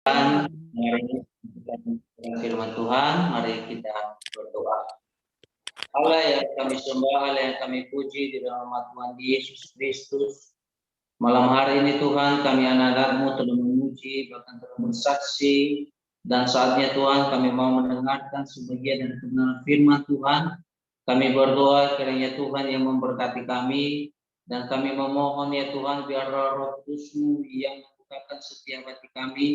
Mari kita firman Tuhan, mari kita berdoa. Allah yang kami sembah, Allah yang kami puji di dalam nama Tuhan Yesus Kristus. Malam hari ini Tuhan, kami anak-anak-Mu telah memuji, bahkan telah bersaksi, dan saatnya Tuhan kami mau mendengarkan sebagian dari kebenaran firman Tuhan. Kami berdoa kiranya Tuhan yang memberkati kami, dan kami memohon ya Tuhan, biar Roh Kudus-Mu yang membukakan setiap hati kami,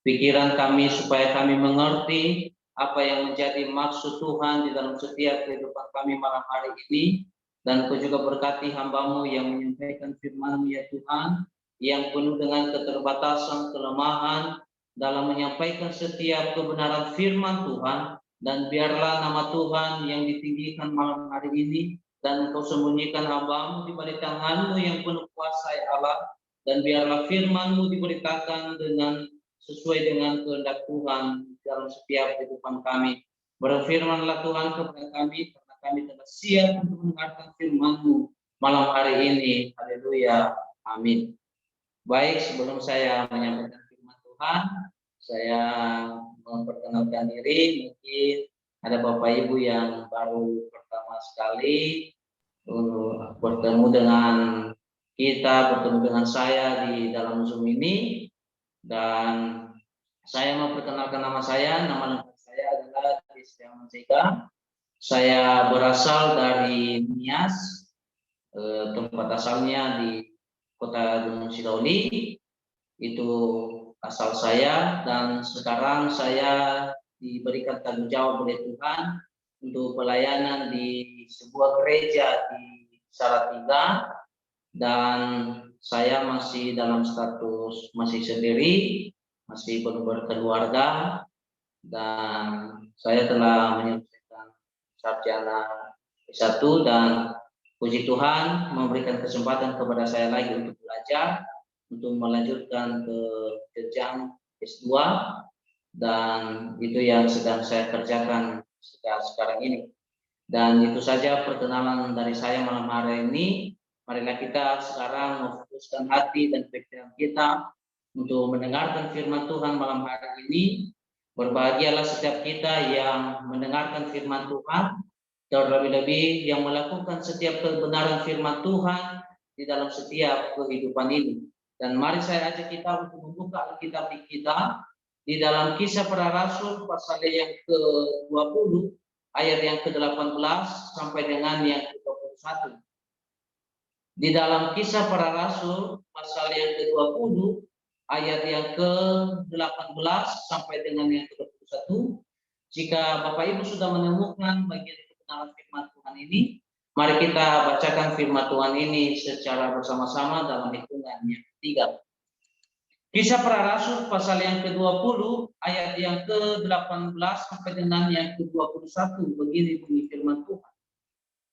pikiran kami, supaya kami mengerti apa yang menjadi maksud Tuhan di dalam setiap kehidupan kami malam hari ini. Dan Kau juga berkati hamba-Mu yang menyampaikan firman-Mu ya Tuhan, yang penuh dengan keterbatasan, kelemahan dalam menyampaikan setiap kebenaran firman Tuhan. Dan biarlah nama Tuhan yang ditinggikan malam hari ini, dan Kau sembunyikan hamba-Mu di balik tangan-Mu yang penuh kuasa ya Allah. Dan biarlah firman-Mu diberitakan dengan sesuai dengan kehendak Tuhan dalam setiap kehidupan kami. Berfirmanlah Tuhan kepada kami, karena kami telah siap untuk mendengarkan firman-Mu malam hari ini. Haleluya. Amin. Baik, sebelum saya menyampaikan firman Tuhan, saya memperkenalkan diri. Mungkin ada Bapak Ibu yang baru pertama sekali bertemu dengan kita, bertemu dengan saya di dalam Zoom ini. Dan saya memperkenalkan nama saya. Nama lengkap saya adalah Christian Mansega. Saya berasal dari Nias, tempat asalnya di Kota Gunung Sidauli. Itu asal saya, dan sekarang saya diberikan tanggung jawab oleh Tuhan untuk pelayanan di sebuah gereja di Salatiga, dan saya masih dalam status masih sendiri, masih belum berkeluarga, dan saya telah menyelesaikan sarjana S1, dan puji Tuhan memberikan kesempatan kepada saya lagi untuk belajar, untuk melanjutkan ke jenjang S2, dan itu yang sedang saya kerjakan sekarang ini. Dan itu saja perkenalan dari saya malam hari ini. Marilah kita sekarang memfokuskan hati dan pikiran kita untuk mendengarkan firman Tuhan malam hari ini. Berbahagialah setiap kita yang mendengarkan firman Tuhan, terlebih-lebih yang melakukan setiap kebenaran firman Tuhan di dalam setiap kehidupan ini. Dan mari saya ajak kita untuk membuka Alkitab kita di dalam Kisah Para Rasul pasal yang ke-20, ayat yang ke-18 sampai dengan yang ke-21. Di dalam Kisah Para Rasul pasal yang ke-20, ayat yang ke-18 sampai dengan yang ke-21. Jika Bapak Ibu sudah menemukan bagian kebenaran firman Tuhan ini, mari kita bacakan firman Tuhan ini secara bersama-sama dalam hitungan yang ketiga. Kisah Para Rasul pasal yang ke-20, ayat yang ke-18 sampai dengan yang ke-21. Begini bunyi firman Tuhan.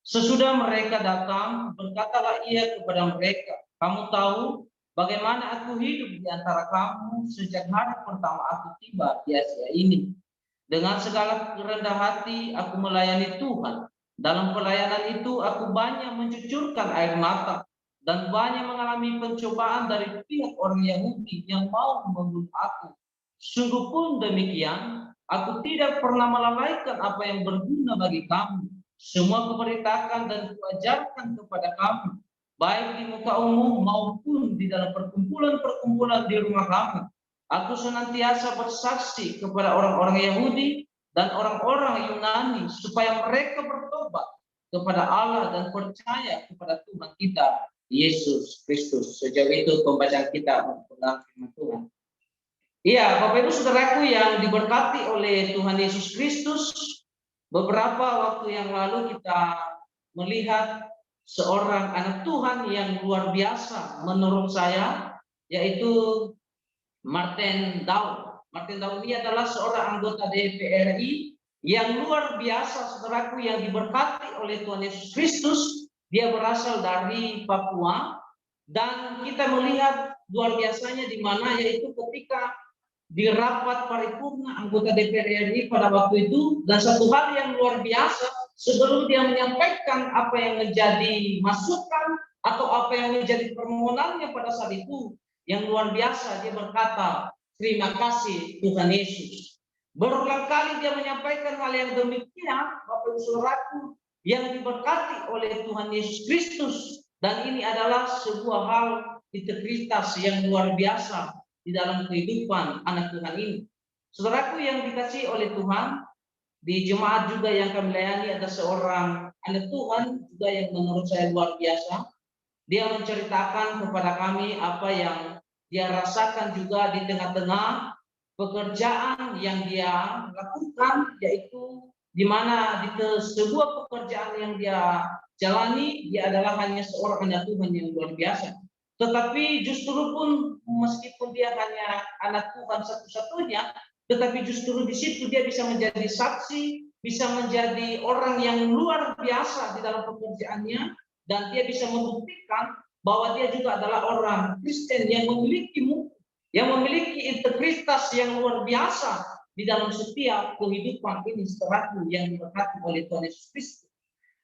Sesudah mereka datang, berkatalah ia kepada mereka, "Kamu tahu bagaimana aku hidup di antara kamu sejak hari pertama aku tiba di Asia ini. Dengan segala rendah hati aku melayani Tuhan. Dalam pelayanan itu aku banyak mencucurkan air mata dan banyak mengalami pencobaan dari pihak orang Yahudi yang mau membunuh aku. Sungguh pun demikian, aku tidak pernah melalaikan apa yang berguna bagi kamu. Semua kuberitakan dan kuajarkan kepada kamu, baik di muka umum maupun di dalam perkumpulan-perkumpulan di rumah kamu. Aku senantiasa bersaksi kepada orang-orang Yahudi dan orang-orang Yunani supaya mereka bertobat kepada Allah dan percaya kepada Tuhan kita Yesus Kristus." Sejauh itu pembacaan kita untuk firman Tuhan. Iya, Bapak Ibu Saudaraku yang diberkati oleh Tuhan Yesus Kristus, beberapa waktu yang lalu kita melihat seorang anak Tuhan yang luar biasa menurut saya, yaitu Martin Daud. Martin Daud ini adalah seorang anggota DPR RI yang luar biasa, saudaraku, yang diberkati oleh Tuhan Yesus Kristus. Dia berasal dari Papua, dan kita melihat luar biasanya di mana, yaitu ketika di rapat paripurna anggota DPR RI pada waktu itu. Dan satu hal yang luar biasa, sebelum dia menyampaikan apa yang menjadi masukan atau apa yang menjadi permohonannya pada saat itu, yang luar biasa, dia berkata, terima kasih Tuhan Yesus. Berulang kali dia menyampaikan hal yang demikian, Bapak Ibu Saudaraku, yang diberkati oleh Tuhan Yesus Kristus. Dan ini adalah sebuah hal integritas yang luar biasa di dalam kehidupan anak Tuhan ini. Saudaraku yang dikasihi oleh Tuhan, di jemaat juga yang kami layani ada seorang anak Tuhan juga yang menurut saya luar biasa. Dia menceritakan kepada kami apa yang dia rasakan juga di tengah-tengah pekerjaan yang dia lakukan, yaitu di mana di sebuah pekerjaan yang dia jalani, dia adalah hanya seorang anak Tuhan yang luar biasa. Tetapi justru pun meskipun dia hanya anak Tuhan satu-satunya, tetapi justru di situ dia bisa menjadi saksi, bisa menjadi orang yang luar biasa di dalam pekerjaannya, dan dia bisa membuktikan bahwa dia juga adalah orang Kristen yang memiliki integritas yang luar biasa di dalam setiap kehidupan ini saudaraku yang diberkati oleh Tuhan Yesus Kristus.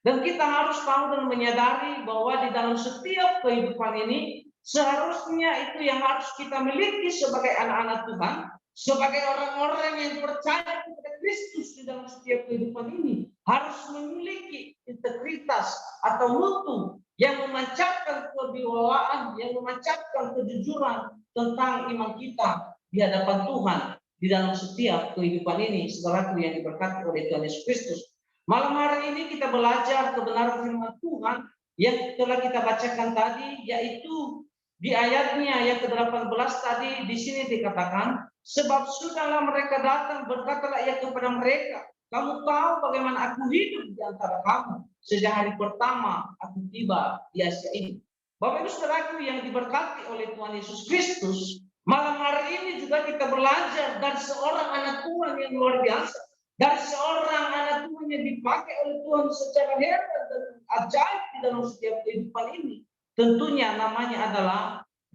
Dan kita harus tahu dan menyadari bahwa di dalam setiap kehidupan ini seharusnya itu yang harus kita miliki sebagai anak-anak Tuhan, sebagai orang-orang yang percaya kepada Kristus di dalam setiap kehidupan ini, harus memiliki integritas atau mutu yang memancarkan kewibawaannya, yang memancarkan kejujuran tentang iman kita di hadapan Tuhan di dalam setiap kehidupan ini, saudaraku yang diberkati oleh Tuhan Yesus Kristus. Malam hari ini kita belajar kebenaran firman Tuhan yang telah kita bacakan tadi, yaitu di ayatnya yang ke-18 tadi. Di sini dikatakan, sebab sudahlah mereka datang, berkatalah ia kepada mereka, kamu tahu bagaimana aku hidup di antara kamu sejak hari pertama aku tiba di Asia ini. Bapak Ibu Saudaraku yang diberkati oleh Tuhan Yesus Kristus, malam hari ini juga kita belajar dari seorang anak Tuhan yang luar biasa, dari seorang anak Tuhan yang dipakai oleh Tuhan secara hebat dan ajaib di dalam setiap kehidupan ini. Tentunya namanya adalah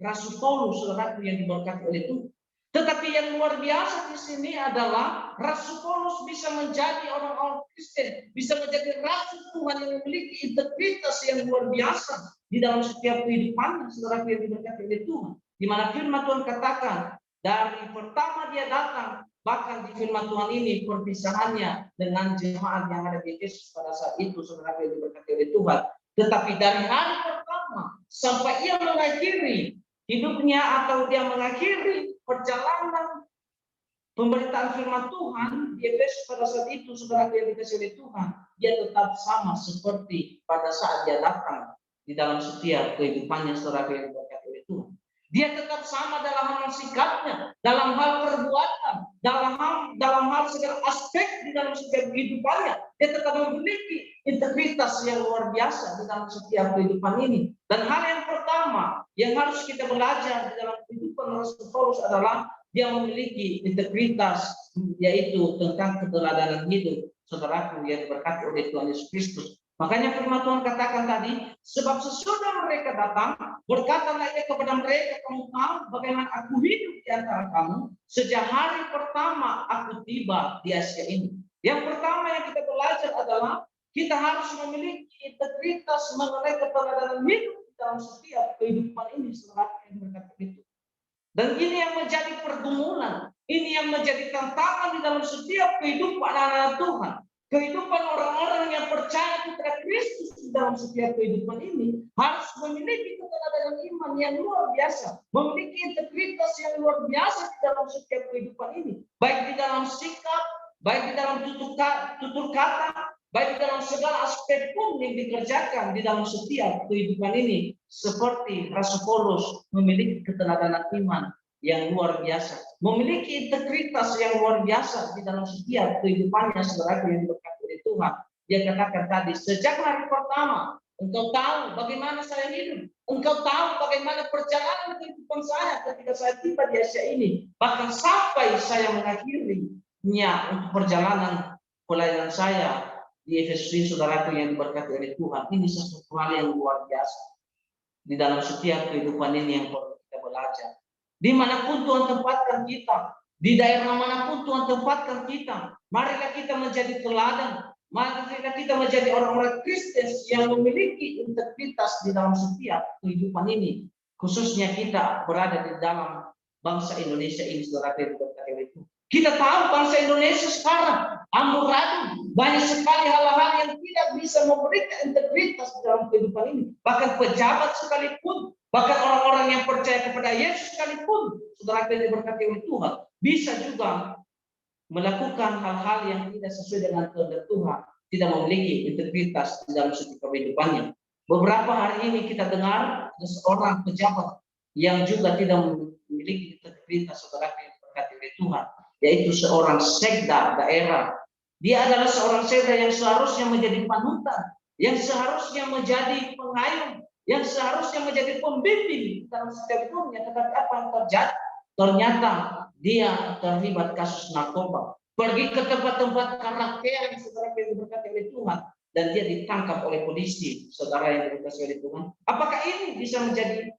Rasul Paulus, saudaraku yang diberkati oleh Tuhan. Tetapi yang luar biasa di sini adalah Rasul Paulus bisa menjadi orang-orang Kristen, bisa menjadi Rasul Tuhan yang memiliki integritas yang luar biasa di dalam setiap kehidupannya, saudaraku yang diberkati oleh Tuhan. Di mana firman Tuhan katakan, dari pertama dia datang, bahkan di firman Tuhan ini perpisahannya dengan jemaat yang ada di Efesus pada saat itu, saudaraku yang diberkati oleh Tuhan. Tetapi dari hari pertama sampai ia mengakhiri hidupnya atau dia mengakhiri perjalanan pemberitaan firman Tuhan di Efesus pada saat itu, saudara yang dikasihi oleh Tuhan, dia tetap sama seperti pada saat dia datang di dalam setiap kehidupannya, saudara yang diberkati oleh Tuhan. Dia tetap sama dalam hal sikapnya, dalam hal perbuatan, dalam hal segala aspek di dalam setiap kehidupannya. Dia tetap memiliki integritas yang luar biasa di dalam setiap kehidupan ini. Dan hal yang pertama yang harus kita belajar di dalam kehidupan Rasul Paulus adalah dia memiliki integritas, yaitu tentang keteladanan hidup, saudaraku yang diberkati oleh Tuhan Yesus Kristus. Makanya firman Tuhan katakan tadi, sebab sesudah mereka datang, berkatalah ia kepada mereka, kamu tahu bagaimana aku hidup di antara kamu sejak hari pertama aku tiba di Asia ini. Yang pertama yang kita belajar adalah kita harus memiliki integritas mengenai keteladanan hidup dalam setiap kehidupan ini, saudara yang berkata itu. Dan ini yang menjadi pergumulan, ini yang menjadi tantangan di dalam setiap kehidupan anak Tuhan. Kehidupan orang-orang yang percaya kepada Kristus di dalam setiap kehidupan ini harus memiliki keteladanan iman yang luar biasa, memiliki integritas yang luar biasa di dalam setiap kehidupan ini, baik di dalam sikap, baik di dalam tutur kata, baik di dalam segala aspek pun yang dikerjakan di dalam setiap kehidupan ini. Seperti Rasul Paulus memiliki keteladanan iman yang luar biasa, memiliki integritas yang luar biasa di dalam setiap kehidupannya, saudara yang diberkati oleh Tuhan. Dia katakan tadi, sejak hari pertama engkau tahu bagaimana saya hidup, engkau tahu bagaimana perjalanan kehidupan saya ketika saya tiba di Asia ini, bahkan sampai saya mengakhirinya untuk perjalanan pelayanan saya di Efesus, saudaraku yang diberkati oleh Tuhan. Ini sesuatu hal yang luar biasa di dalam setiap kehidupan ini yang perlu kita belajar. Dimanapun Tuhan tempatkan kita, di daerah manapun Tuhan tempatkan kita, marilah kita menjadi teladan, marilah kita menjadi orang-orang Kristen yang memiliki integritas di dalam setiap kehidupan ini. Khususnya kita berada di dalam bangsa Indonesia ini, saudara yang diberkati oleh Tuhan. Kita tahu bangsa Indonesia sekarang amburadul, banyak sekali hal-hal yang tidak bisa memberikan integritas dalam kehidupan ini. Bahkan pejabat sekalipun, bahkan orang-orang yang percaya kepada Yesus sekalipun, saudara yang diberkati oleh Tuhan, bisa juga melakukan hal-hal yang tidak sesuai dengan kehendak Tuhan, tidak memiliki integritas di dalam setiap kehidupannya. Beberapa hari ini kita dengar ada seorang pejabat yang juga tidak memiliki integritas, saudara yang diberkati oleh Tuhan, yaitu seorang sekda daerah. Dia adalah seorang sekda yang seharusnya menjadi panutan, yang seharusnya menjadi pengayom, yang seharusnya menjadi pembimbing dalam setiap hidupnya. Tetapi apa yang terjadi? Ternyata dia terlibat kasus narkoba. Pergi ke tempat-tempat karakter yang saudara yang diberkati oleh Tuhan, dan dia ditangkap oleh polisi, saudara yang diberkati oleh Tuhan. Apakah ini bisa menjadi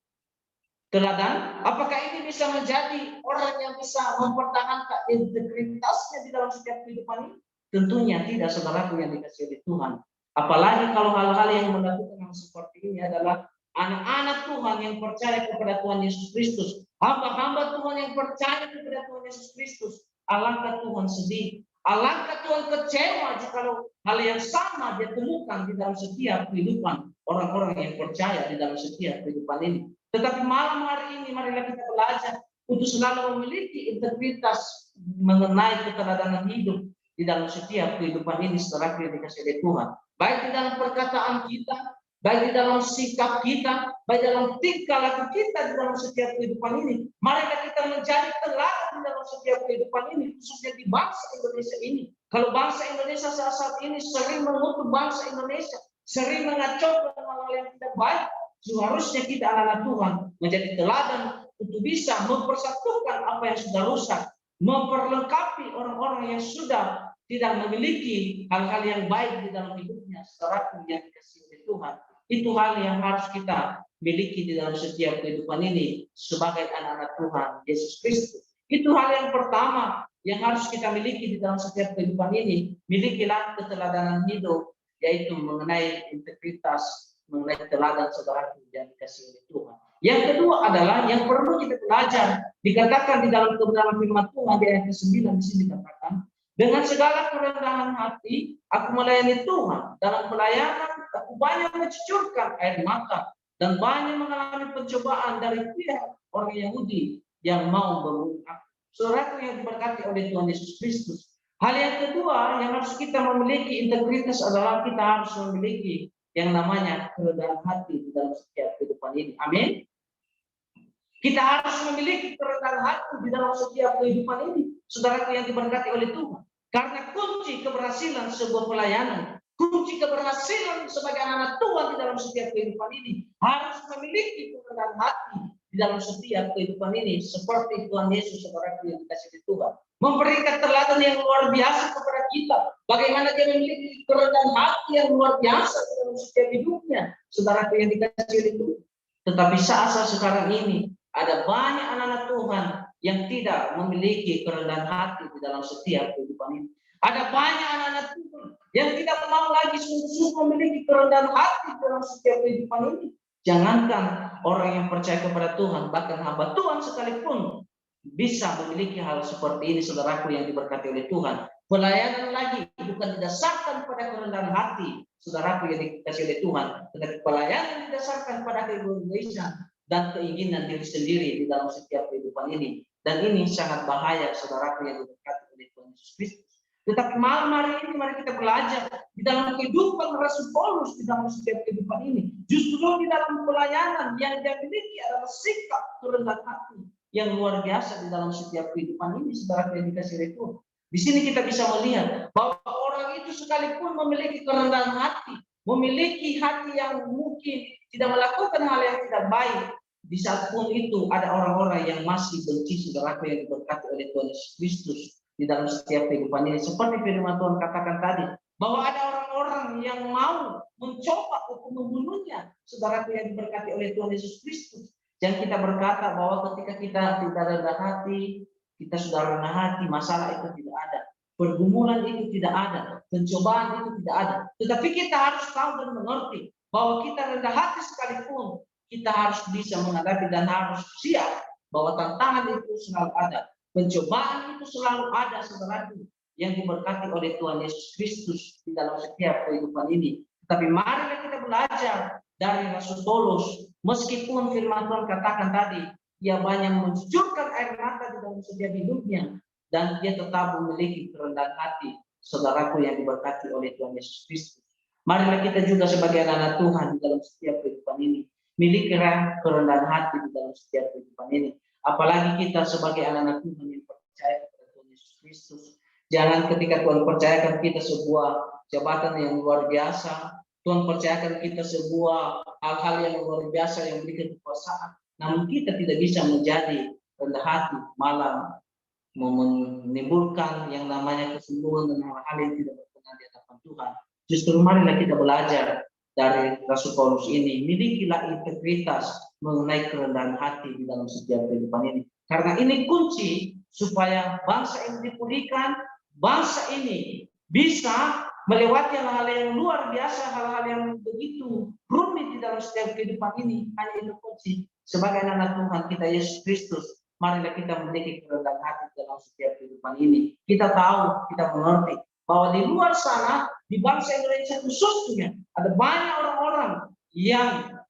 teladan? Apakah ini bisa menjadi orang yang bisa mempertahankan integritasnya di dalam setiap kehidupan ini? Tentunya tidak, saudaraku yang dikasihi oleh Tuhan. Apalagi kalau hal-hal yang melakukan hal seperti ini adalah anak-anak Tuhan yang percaya kepada Tuhan Yesus Kristus, hamba-hamba Tuhan yang percaya kepada Tuhan Yesus Kristus. Alangkah Tuhan sedih, alangkah Tuhan kecewa jika hal yang sama dia temukan di dalam setiap kehidupan orang-orang yang percaya di dalam setiap kehidupan ini. Tetapi malam hari ini marilah kita belajar untuk selalu memiliki integritas mengenai keteladanan hidup di dalam setiap kehidupan ini, saudara yang dikasihi oleh Tuhan. Baik di dalam perkataan kita, baik di dalam sikap kita, baik dalam tingkah laku kita di dalam setiap kehidupan ini. Marilah kita menjadi teladan di dalam setiap kehidupan ini, khususnya di bangsa Indonesia ini. Kalau bangsa Indonesia saat ini sering mengutuk bangsa Indonesia, sering mengacaukan hal-hal yang tidak baik, seharusnya kita anak-anak Tuhan menjadi teladan untuk bisa mempersatukan apa yang sudah rusak, memperlengkapi orang-orang yang sudah tidak memiliki hal-hal yang baik di dalam hidupnya, saudara yang dikasihi oleh Tuhan. Itu hal yang harus kita miliki di dalam setiap kehidupan ini sebagai anak-anak Tuhan Yesus Kristus. Itu hal yang pertama yang harus kita miliki di dalam setiap kehidupan ini. Milikilah keteladanan hidup, yaitu mengenai integritas, mengenai teladan saudara yang dikasihi oleh Tuhan. Yang kedua adalah yang perlu kita belajar, dikatakan di dalam kebenaran firman Tuhan di ayat ke-9 di sini dikatakan, dengan segala kerendahan hati aku melayani Tuhan. Dalam pelayanan aku banyak mencucurkan air mata dan banyak mengalami pencobaan dari pihak orang Yahudi yang mau membunuh aku. Saudara yang diberkati oleh Tuhan Yesus Kristus. Hal yang kedua yang harus kita memiliki integritas adalah kita harus memiliki yang namanya kerendahan hati di dalam setiap kehidupan ini. Amin. Kita harus memiliki kerendahan hati di dalam setiap kehidupan ini, saudara yang diberkati oleh Tuhan. Karena kunci keberhasilan sebuah pelayanan, kunci keberhasilan sebagai anak Tuhan di dalam setiap kehidupan ini harus memiliki kerendahan hati di dalam setiap kehidupan ini, seperti Tuhan Yesus, saudara yang dikasihi Tuhan, memberikan teladan yang luar biasa kepada kita. Bagaimana dia memiliki kerendahan hati yang luar biasa di dalam setiap hidupnya, saudara yang dikasihi Tuhan. Tetapi saat sekarang ini ada banyak anak-anak Tuhan yang tidak memiliki kerendahan hati di dalam setiap kehidupan ini. Ada banyak anak-anak Tuhan yang tidak mau lagi sungguh-sungguh memiliki kerendahan hati di dalam setiap kehidupan ini. Jangankan orang yang percaya kepada Tuhan, bahkan hamba Tuhan sekalipun bisa memiliki hal seperti ini, saudaraku yang diberkati oleh Tuhan. Pelayanan lagi bukan didasarkan pada kerendahan hati, saudaraku yang dikasihi oleh Tuhan, tetapi pelayanan didasarkan pada keegoisan dan keinginan diri sendiri di dalam setiap kehidupan ini. Dan ini sangat bahaya, saudaraku yang diberkati oleh Tuhan Yesus Kristus. Tetapi malam hari ini mari kita belajar di dalam kehidupan Rasul Paulus di dalam setiap kehidupan ini. Justru di dalam pelayanan yang dia miliki adalah sikap kerendahan hati yang luar biasa di dalam setiap kehidupan ini, saudara yang dikasihi oleh Tuhan. Di sini kita bisa melihat bahwa orang itu sekalipun memiliki kerendahan hati, memiliki hati yang mungkin tidak melakukan hal yang tidak baik, di saat pun itu ada orang-orang yang masih benci, saudara yang diberkati oleh Tuhan Yesus Kristus di dalam setiap kehidupan ini. Seperti firman Tuhan katakan tadi, bahwa ada orang-orang yang mau mencoba untuk membunuhnya, saudara yang diberkati oleh Tuhan Yesus Kristus. Yang kita berkata bahwa ketika kita tidak rendah hati, kita sudah rendah hati, masalah itu tidak ada, pergumulan itu tidak ada, pencobaan itu tidak ada. Tetapi kita harus tahu dan mengerti bahwa kita rendah hati sekalipun, kita harus bisa menghadapi dan harus siap bahwa tantangan itu selalu ada, pencobaan itu selalu ada, saudaraku, yang diberkati oleh Tuhan Yesus Kristus di dalam setiap kehidupan ini. Tapi marilah kita belajar dari Rasul Paulus, meskipun firman Tuhan katakan tadi, ia banyak mencucurkan air mata di dalam setiap hidupnya, dan dia tetap memiliki kerendahan hati, saudaraku yang diberkati oleh Tuhan Yesus Kristus. Marilah kita juga sebagai anak-anak Tuhan di dalam setiap kehidupan ini, miliki kerendahan hati di dalam setiap kehidupan ini. Apalagi kita sebagai anak-anak Tuhan yang percaya kepada Tuhan Yesus Kristus. Jangan ketika Tuhan percayakan kita sebuah jabatan yang luar biasa, Tuhan percayakan kita sebuah hal-hal yang luar biasa yang memberikan kekuasaan, namun kita tidak bisa menjadi rendah hati, malah menimbulkan yang namanya kesombongan dan hal-hal yang tidak berkenan di hadapan Tuhan. Justru marilah kita belajar dari Rasul Paulus ini, milikilah integritas mengenai kerendahan hati di dalam setiap kehidupan ini. Karena ini kunci supaya bangsa ini dipulihkan, bangsa ini bisa melewati hal-hal yang luar biasa, hal-hal yang begitu rumit di dalam setiap kehidupan ini. Hanya itu kunci. Sebagai anak Tuhan kita Yesus Kristus, marilah kita memiliki kerendahan hati dalam setiap kehidupan ini. Kita tahu, kita mengerti bahwa di luar sana, di bangsa Indonesia khususnya, ada banyak orang-orang yang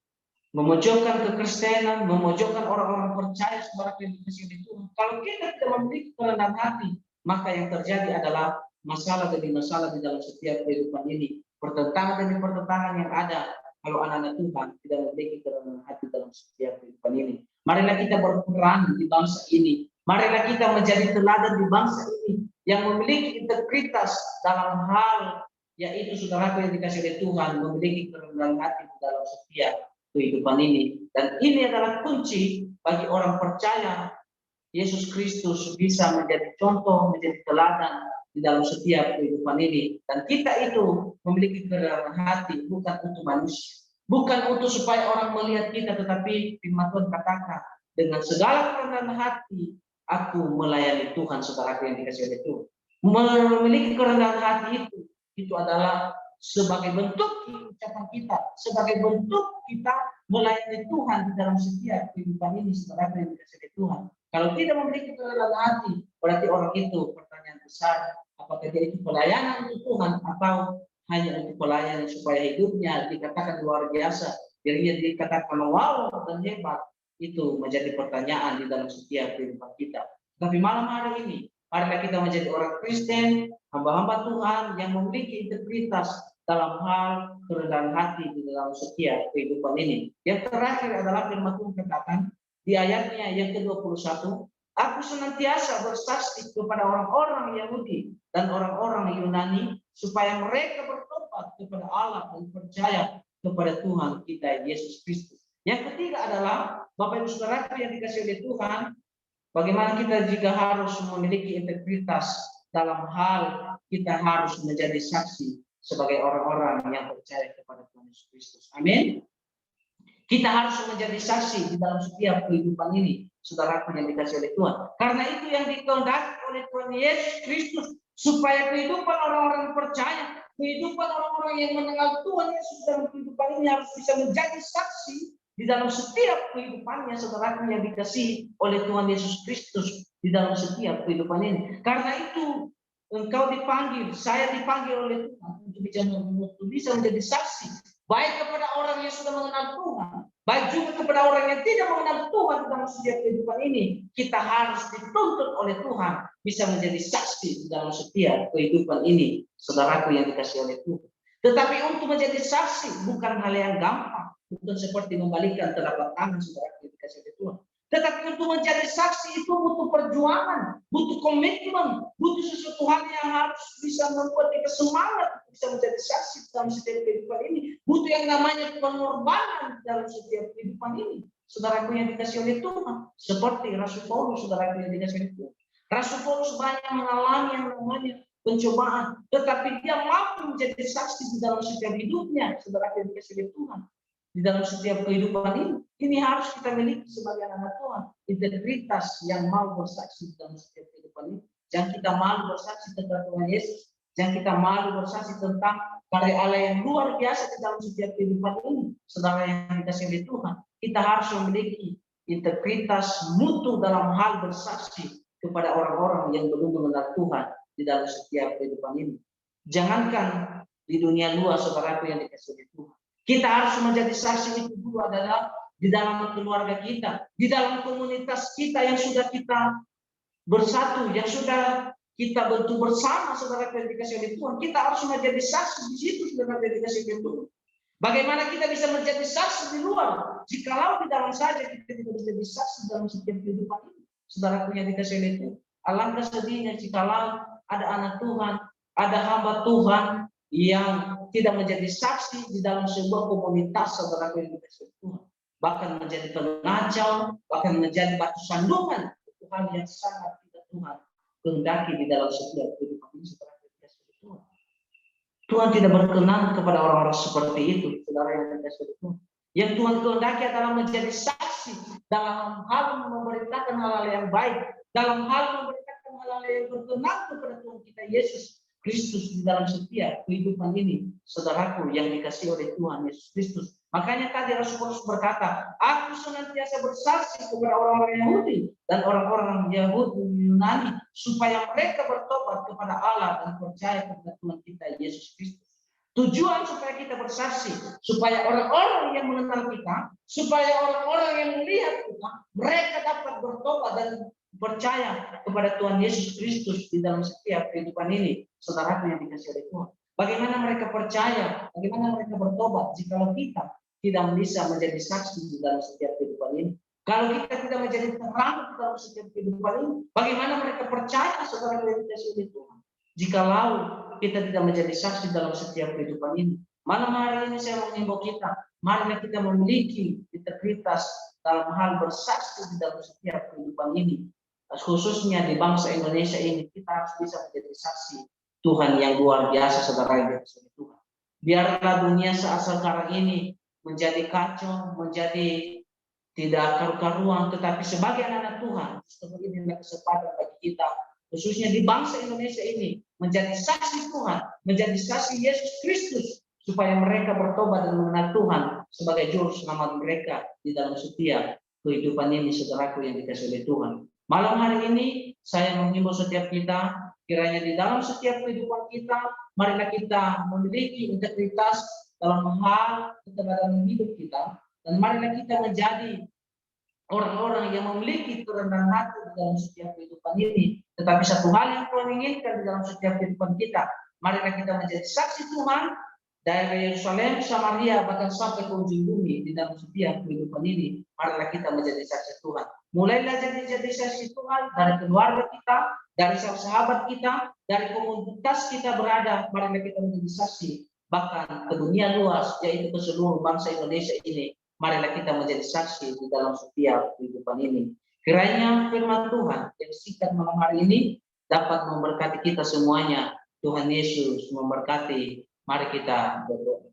memojokkan kekristenan, memojokkan orang-orang percaya sebagai kasih Tuhan. Kalau kita tidak memiliki kerendahan hati, maka yang terjadi adalah masalah demi masalah di dalam setiap kehidupan ini. Pertentangan demi pertentangan yang ada kalau anak-anak Tuhan tidak memiliki kerendahan hati dalam setiap kehidupan ini. Marilah kita berperan di bangsa ini. Marilah kita menjadi teladan di bangsa ini yang memiliki integritas dalam hal, yaitu saudaraku yang dikasih oleh Tuhan, memiliki kerendahan hati di dalam setiap kehidupan ini. Dan ini adalah kunci bagi orang percaya Yesus Kristus bisa menjadi contoh, menjadi teladan di dalam setiap kehidupan ini. Dan kita itu memiliki kerendahan hati bukan untuk manusia, bukan untuk supaya orang melihat kita, tetapi firman Tuhan katakan, dengan segala kerendahan hati aku melayani Tuhan, saudaraku yang dikasihi oleh Tuhan. Memiliki kerendahan hati itu adalah sebagai bentuk ucapan kita, sebagai bentuk kita melayani Tuhan di dalam setiap kehidupan ini, saudaraku yang dikasihi oleh Tuhan. Kalau tidak memiliki kerendahan hati, berarti orang itu pertanyaan besar, apakah dia itu pelayanan untuk Tuhan atau hanya untuk pelayanan supaya hidupnya dikatakan luar biasa, dirinya dikatakan wow dan hebat. Itu menjadi pertanyaan di dalam setiap kehidupan kita. Tapi malam hari ini, marilah kita menjadi orang Kristen, hamba-hamba Tuhan yang memiliki integritas dalam hal kerendahan hati di dalam setiap kehidupan ini. Yang terakhir adalah firman Tuhan katakan di ayatnya yang ke-21, aku senantiasa bersaksi kepada orang-orang Yahudi dan orang-orang Yunani supaya mereka bertobat kepada Allah dan percaya kepada Tuhan kita Yesus Kristus. Yang ketiga adalah Bapak Ibu Saudara yang dikasihi oleh Tuhan, bagaimana kita juga harus memiliki integritas dalam hal kita harus menjadi saksi sebagai orang-orang yang percaya kepada Tuhan Yesus Kristus. Amin. Kita harus menjadi saksi di dalam setiap kehidupan ini, saudaraku yang dikasihi oleh Tuhan. Karena itu yang dikehendaki oleh Tuhan Yesus Kristus, supaya kehidupan orang-orang percaya, kehidupan orang-orang yang mengenal Tuhan Yesus dalam kehidupan ini harus bisa menjadi saksi di dalam setiap kehidupannya, saudaraku yang dikasihi oleh Tuhan Yesus Kristus di dalam setiap kehidupan ini. Karena itu engkau dipanggil, saya dipanggil oleh Tuhan untuk bisa menjadi saksi, baik kepada orang yang sudah mengenal Tuhan, baik juga kepada orang yang tidak mengenal Tuhan dalam setiap kehidupan ini. Kita harus dituntut oleh Tuhan bisa menjadi saksi di dalam setiap kehidupan ini, saudaraku yang dikasihi oleh Tuhan. Tetapi untuk menjadi saksi bukan hal yang gampang, bukan seperti membalikkan telapak tangan, saudaraku yang dikasihi oleh Tuhan. Tetapi untuk menjadi saksi itu butuh perjuangan, butuh komitmen, butuh sesuatu hal yang harus bisa membuat kita semangat bisa menjadi saksi dalam setiap kehidupan ini. Butuh yang namanya pengorbanan dalam setiap kehidupan ini, saudaraku yang dikasihi oleh Tuhan. Seperti Rasul Paulus, saudaraku yang dikasihi oleh Tuhan. Rasul Paulus banyak mengalami yang namanya pencobaan, tetapi dia mampu menjadi saksi di dalam setiap hidupnya, saudaraku yang dikasihi oleh Tuhan. Di dalam setiap kehidupan ini harus kita miliki sebagai anak Tuhan, integritas yang mau bersaksi di dalam setiap kehidupan ini. Jangan kita malu bersaksi tentang Tuhan Yesus, jangan kita malu bersaksi tentang karya Allah yang luar biasa di dalam setiap kehidupan ini, saudara yang dikasihi oleh Tuhan. Kita harus memiliki integritas, mutu dalam hal bersaksi kepada orang-orang yang belum mengenal Tuhan di dalam setiap kehidupan ini. Jangankan di dunia luar, saudaraku yang dikasihi Tuhan, kita harus menjadi saksi itu dulu adalah di dalam keluarga kita, di dalam komunitas kita yang sudah kita bersatu, yang sudah kita bentuk bersama, saudara yang dikasihi oleh Tuhan. Kita harus menjadi saksi di situ, saudara yang dikasihi oleh Tuhan. Bagaimana kita bisa menjadi saksi di luar, jikalau di dalam saja kita tidak menjadi saksi dalam setiap kehidupan ini, saudara yang dikasihi oleh Tuhan. Alangkah sedihnya jikalau ada anak Tuhan, ada hamba Tuhan yang tidak menjadi saksi di dalam sebuah komunitas, saudara yang dikasihi Tuhan, bahkan menjadi pengacau, bahkan menjadi batu sandungan Tuhan yang sangat tidak Tuhan kehendaki di dalam setiap kehidupan ini, saudara yang dikasihi Tuhan. Tuhan tidak berkenan kepada orang-orang seperti itu, saudara yang dikasihi Tuhan. Yang Tuhan kehendaki adalah menjadi saksi dalam hal memberitakan hal-hal yang baik, dalam hal memberitakan hal-hal yang berkenan kepada Tuhan kita Yesus Kristus di dalam setiap kehidupan ini, saudaraku yang dikasihi oleh Tuhan Yesus Kristus. Makanya tadi Rasul Paulus berkata, aku senantiasa bersaksi kepada orang-orang Yahudi dan orang-orang Yahudi Yunani supaya mereka bertobat kepada Allah dan percaya kepada Tuhan kita Yesus Kristus. Tujuan supaya kita bersaksi, supaya orang-orang yang mengenal kita, supaya orang-orang yang melihat kita, mereka dapat bertobat dan percaya kepada Tuhan Yesus Kristus di dalam setiap kehidupan ini, saudaraku yang dikasihi oleh Tuhan. Bagaimana mereka percaya, bagaimana mereka bertobat jika kita tidak bisa menjadi saksi di dalam setiap kehidupan ini? Kalau kita tidak menjadi terang di dalam setiap kehidupan ini, bagaimana mereka percaya, saudara yang dikasihi oleh Tuhan, jikalau kita tidak menjadi saksi dalam setiap kehidupan ini? Malam hari ini saya mengimbau kita, marilah kita memiliki integritas dalam hal bersaksi di dalam setiap kehidupan ini, khususnya di bangsa Indonesia ini. Kita harus bisa menjadi saksi Tuhan yang luar biasa, saudara yang dikasihi Tuhan. Biarlah dunia saat sekarang ini menjadi kacau, menjadi tidak karu-karuan, tetapi sebagai anak Tuhan, seperti ini kesempatan bagi kita, khususnya di bangsa Indonesia ini, menjadi saksi Tuhan, menjadi saksi Yesus Kristus, supaya mereka bertobat dan mengenal Tuhan sebagai juru selamat mereka di dalam setiap kehidupan ini, saudaraku yang dikasihi oleh Tuhan. Malam hari ini saya menghimbau setiap kita, kiranya di dalam setiap kehidupan kita, marilah kita memiliki integritas dalam hal ketegaran hidup kita, dan marilah kita menjadi orang-orang yang memiliki kerendahan hati di dalam setiap kehidupan ini. Tetapi satu hal yang Tuhan inginkan di dalam setiap kehidupan kita, marilah kita menjadi saksi Tuhan dari Yerusalem, Samaria, bahkan sampai ke ujung bumi di dalam setiap kehidupan ini. Marilah kita menjadi saksi Tuhan. Mulailah jadi saksi Tuhan dari keluarga kita, dari sahabat kita, dari komunitas kita berada. Marilah kita menjadi saksi bahkan ke dunia luas, yaitu ke seluruh bangsa Indonesia ini. Marilah kita menjadi saksi di dalam setiap kehidupan ini. Kiranya firman Tuhan yang singkat malam hari ini dapat memberkati kita semuanya. Tuhan Yesus memberkati. Mari kita berdoa.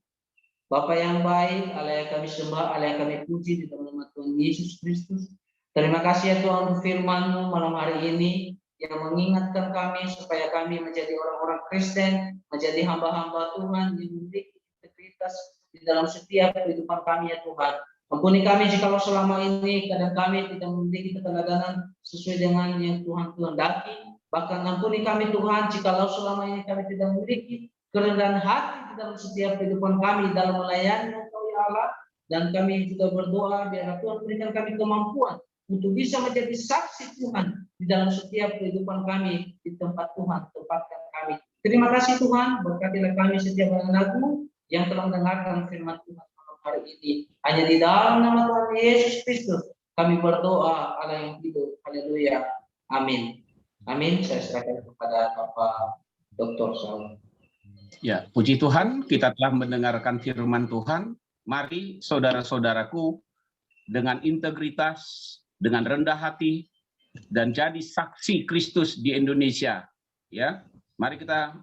Bapa yang baik, Allah yang kami sembah, Allah yang kami puji di dalam nama Tuhan Yesus Kristus. Terima kasih ya Tuhan untuk firman-Mu malam hari ini yang mengingatkan kami supaya kami menjadi orang-orang Kristen, menjadi hamba-hamba Tuhan yang memiliki integritas di dalam setiap kehidupan kami ya Tuhan. Ampuni kami jika selama ini kadang kami tidak memiliki keteladanan sesuai dengan yang Tuhan kehendaki. Bahkan ampuni kami Tuhan jika selama ini kami tidak memiliki kerendahan hati di dalam setiap kehidupan kami dalam melayani Engkau ya Allah. Dan kami juga berdoa biarlah Tuhan berikan kami kemampuan untuk bisa menjadi saksi Tuhan di dalam setiap kehidupan kami di tempat Tuhan tempatkan kami. Terima kasih Tuhan, berkatilah kami setiap anak-Mu yang telah mendengarkan firman Tuhan malam hari ini. Hanya di dalam nama Tuhan Yesus Kristus kami berdoa, Allah yang hidup. Haleluya. Amin. Amin. Saya serahkan kepada Bapak Dr. Saul. Ya, puji Tuhan, kita telah mendengarkan firman Tuhan. Mari saudara-saudaraku dengan integritas, dengan rendah hati, dan jadi saksi Kristus di Indonesia. Ya, mari kita